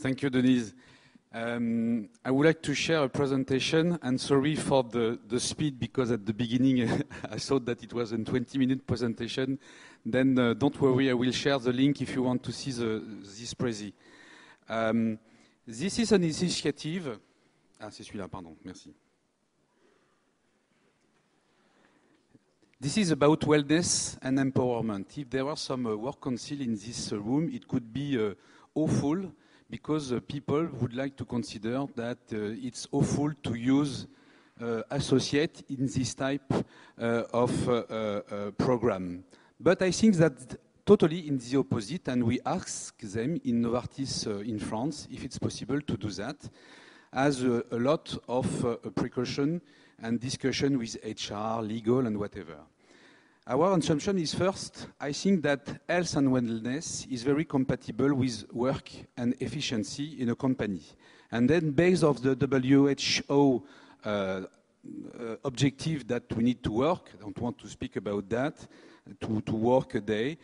Thank you, Denise. I would like to share a presentation, and sorry for the speed, because at the beginning I thought that it was a 20-minute presentation. Then don't worry, I will share the link if you want to see this prezi. This is an initiative. Ah, c'est celui-là, pardon, merci. This is about wellness and empowerment. If there were some work council in this room, it could be awful, because people would like to consider that it's awful to use associate in this type of program. But I think that totally in the opposite, and we ask them in Novartis in France if it's possible to do that, as a lot of precaution and discussion with HR, legal, and whatever. Our assumption is first, I think that health and wellness is very compatible with work and efficiency in a company. And then based on the WHO objective that we need to work, I don't want to speak about that, to work a day,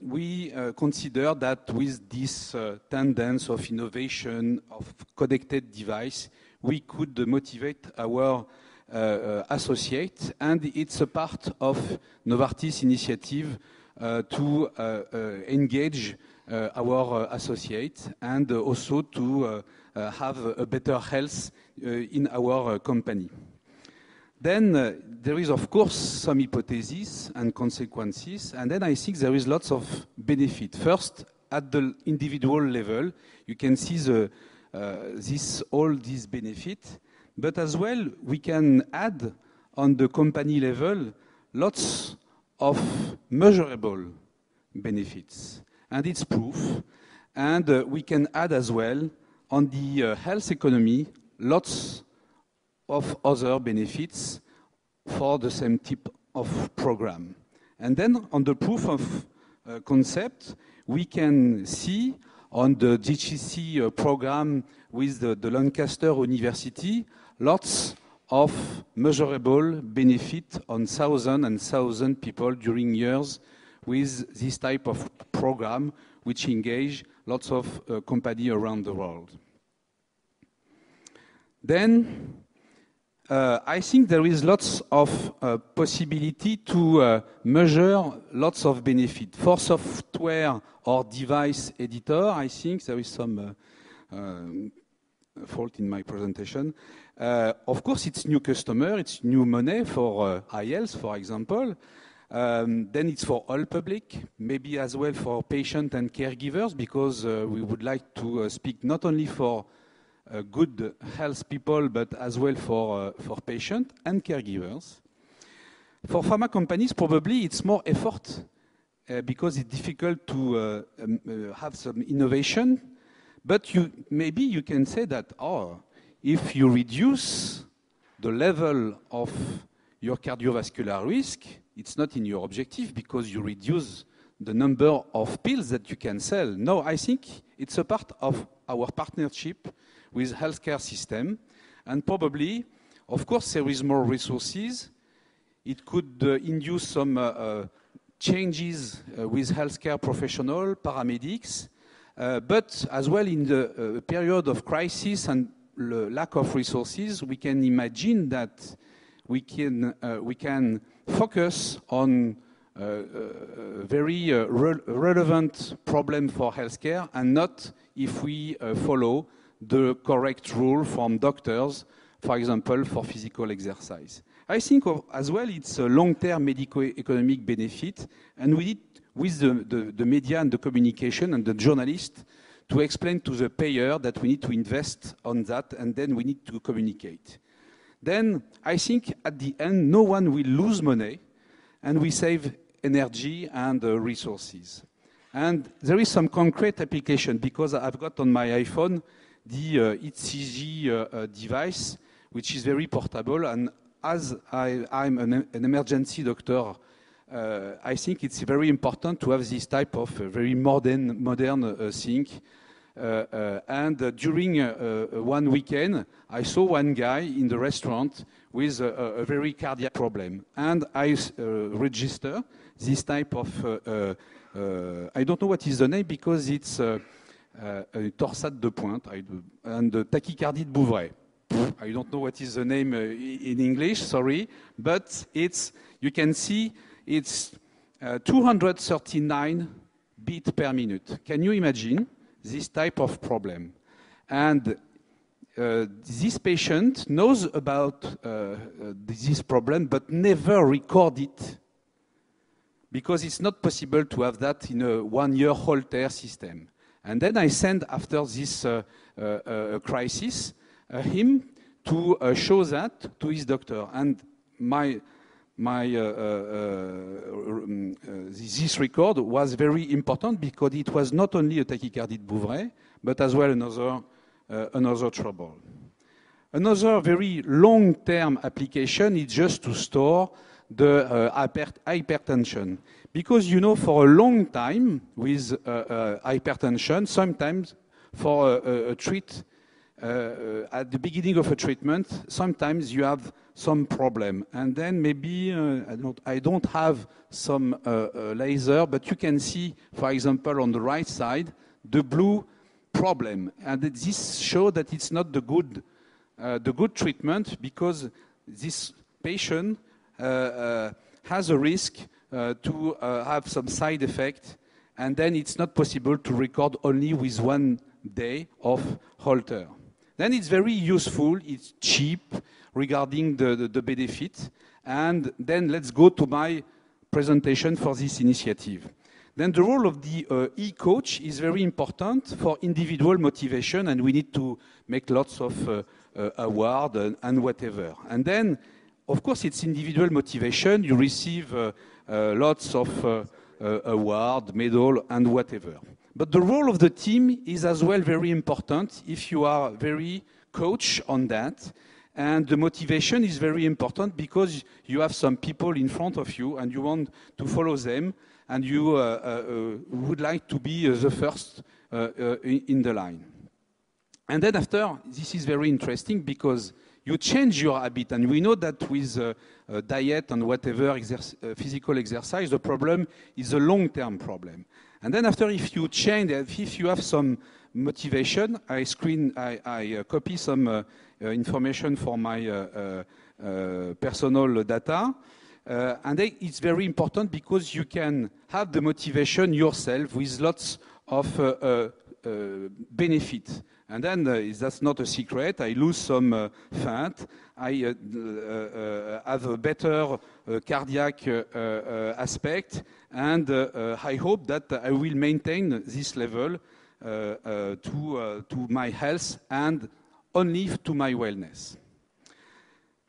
we consider that with this tendency of innovation, of connected device, we could motivate our associate, and it's a part of Novartis initiative to engage our associate and also to have a better health in our company. Then there is, of course, some hypotheses and consequences, and then I think there is lots of benefit. First, at the individual level, you can see all these benefits. But as well, we can add on the company level lots of measurable benefits. And it's proof. And we can add as well on the health economy lots of other benefits for the same type of program. And then on the proof of concept, we can see on the GCC program with the Lancaster University, lots of measurable benefit on thousands and thousands of people during years with this type of program, which engage lots of companies around the world. Then I think there is lots of possibility to measure lots of benefit. For software or device editor, I think there is some fault in my presentation. Of course, it's new customer, it's new money for IELTS, for example. Then it's for all public, maybe as well for patient and caregivers, because we would like to speak not only for good health people, but as well for patient and caregivers. For pharma companies, probably it's more effort because it's difficult to have some innovation. But maybe you can say that, if you reduce the level of your cardiovascular risk, it's not in your objective because you reduce the number of pills that you can sell. No, I think it's a part of our partnership with healthcare system. And probably, of course, there is more resources. It could induce some changes with healthcare professionals, paramedics. But as well in the period of crisis and lack of resources, we can imagine that we can focus on very relevant problem for healthcare, and not if we follow the correct rule from doctors, for example, for physical exercise. I think as well it's a long-term medico-economic benefit, and we need, with the media and the communication and the journalists, to explain to the payer that we need to invest on that, and then we need to communicate. Then I think at the end, no one will lose money, and we save energy and resources. And there is some concrete application, because I've got on my iPhone the ECG device, which is very portable, and as I'm an emergency doctor, I think it's very important to have this type of very modern thing. And during one weekend, I saw one guy in the restaurant with a very cardiac problem. And I register this type of, I don't know what is the name, because it's une torsade de pointe, and tachycardie de Bouvray. I don't know what is the name in English, sorry, but you can see it's 239 beats per minute. Can you imagine this type of problem? And this patient knows about this problem, but never record it, because it's not possible to have that in a one-year Holter system. And then I send, after this crisis, him to show that to his doctor. And this record was very important because it was not only a tachycardie de Bouvray, but as well another trouble. Another very long-term application is just to store the hypertension. Because, you know, for a long time with hypertension, sometimes for a treat, at the beginning of a treatment, sometimes you have some problem. And then maybe, I don't have some laser, but you can see, for example, on the right side, the blue problem. And this shows that it's not the good treatment, because this patient has a risk to have some side effect, and then it's not possible to record only with 1 day of Holter. Then it's very useful, it's cheap regarding the benefit, and then let's go to my presentation for this initiative. Then the role of the e-coach is very important for individual motivation, and we need to make lots of awards and whatever. And then, of course, it's individual motivation. You receive lots of awards, medals, and whatever. But the role of the team is as well very important if you are very coach on that. And the motivation is very important because you have some people in front of you and you want to follow them, and you would like to be the first in the line. And then after, this is very interesting because you change your habit. And we know that with diet and whatever physical exercise, the problem is a long-term problem. And then after, if you change, if you have some motivation, I copy some information for my personal data. And it's very important because you can have the motivation yourself with lots of benefit. And then that's not a secret. I lose some fat. I have a better cardiac aspect, and I hope that I will maintain this level to my health and only to my wellness.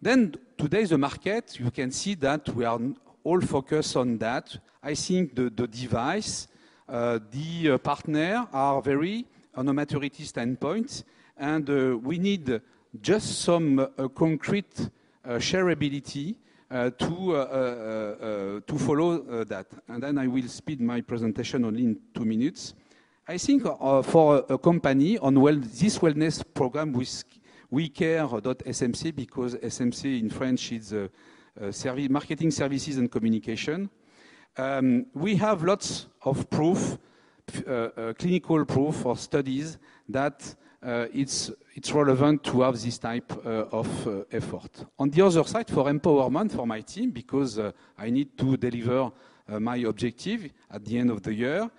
Then today the market, you can see that we are all focused on that. I think the device, the partner are very on a maturity standpoint, and we need just some concrete shareability to follow that. And then I will speed my presentation only in 2 minutes. I think for a company on this wellness program with WeCare.smc, because SMC in French is marketing services and communication, we have lots of proof, clinical proof or studies that it's relevant to have this type of effort. On the other side, for empowerment for my team, because I need to deliver my objective at the end of the year,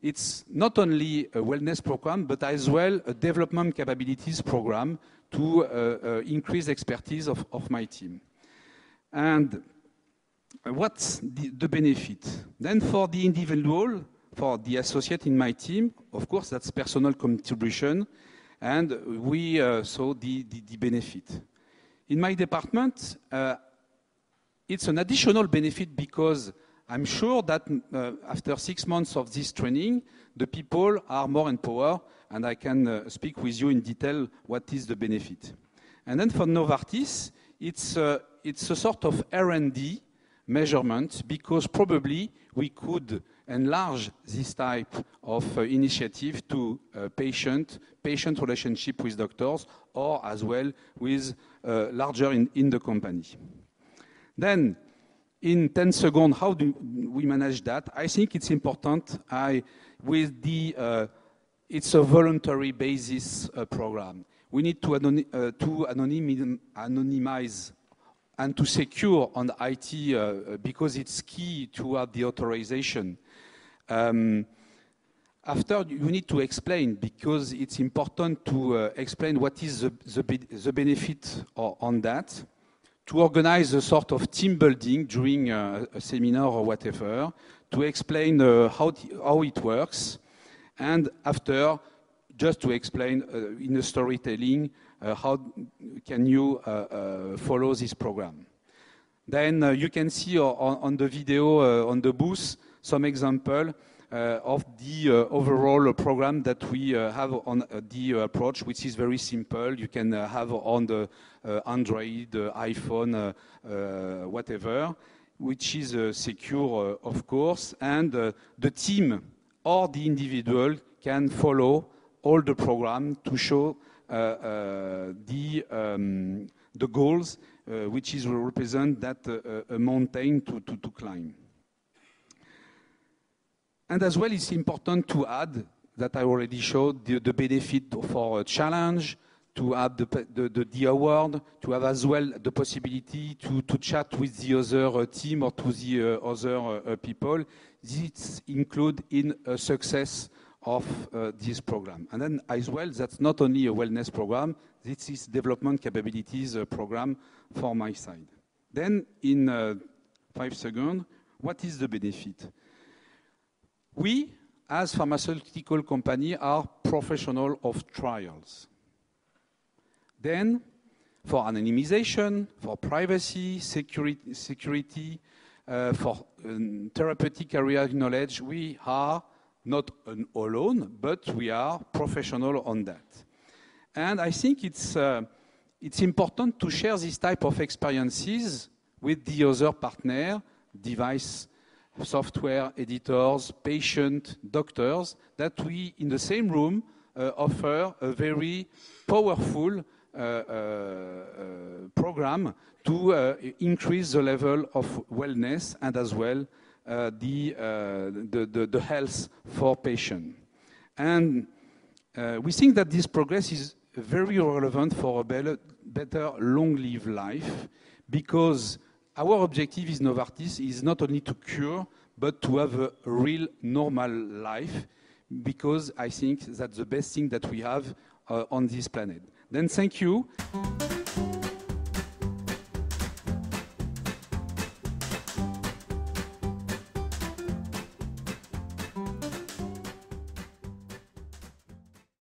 it's not only a wellness program, but as well a development capabilities program to increase expertise of my team. And what's the benefit? Then for the individual, for the associate in my team, of course, that's personal contribution, and we saw the benefit. In my department, it's an additional benefit because I'm sure that after 6 months of this training, the people are more empowered, and I can speak with you in detail what is the benefit. And then for Novartis, it's a sort of R&D measurement, because probably we could enlarge this type of initiative to patient relationship with doctors, or as well with larger in the company. Then, in 10 seconds, how do we manage that? I think it's important with the it's a voluntary basis program. We need to anonymize and to secure on the IT because it's key to have the authorization. After, you need to explain, because it's important to explain what is the benefit on that, to organize a sort of team building during a seminar or whatever, to explain how it works, and after, just to explain in a storytelling how can you follow this program. Then you can see on the video on the booth some example of the overall program that we have on the approach, which is very simple. You can have on the Android, iPhone, whatever, which is secure, of course, and the team or the individual can follow all the program to show the goals, which is represent that a mountain to climb. And as well, it's important to add that I already showed the benefit for a challenge, to have the award, to have as well the possibility to chat with the other team or to the other people. This include in a success of this program. And then as well, that's not only a wellness program, this is development capabilities program for my side. Then in 5 seconds, what is the benefit? We, as pharmaceutical company, are professional of trials. Then, for anonymization, for privacy, security, for therapeutic area knowledge, we are not alone, but we are professional on that. And I think it's important to share this type of experiences with the other partner, device software editors, patient, doctors, that we, in the same room, offer a very powerful program to increase the level of wellness and as well the health for patients. And we think that this progress is very relevant for a better long-lived life, because our objective is Novartis is not only to cure, but to have a real normal life, because I think that's the best thing that we have on this planet. Then thank you.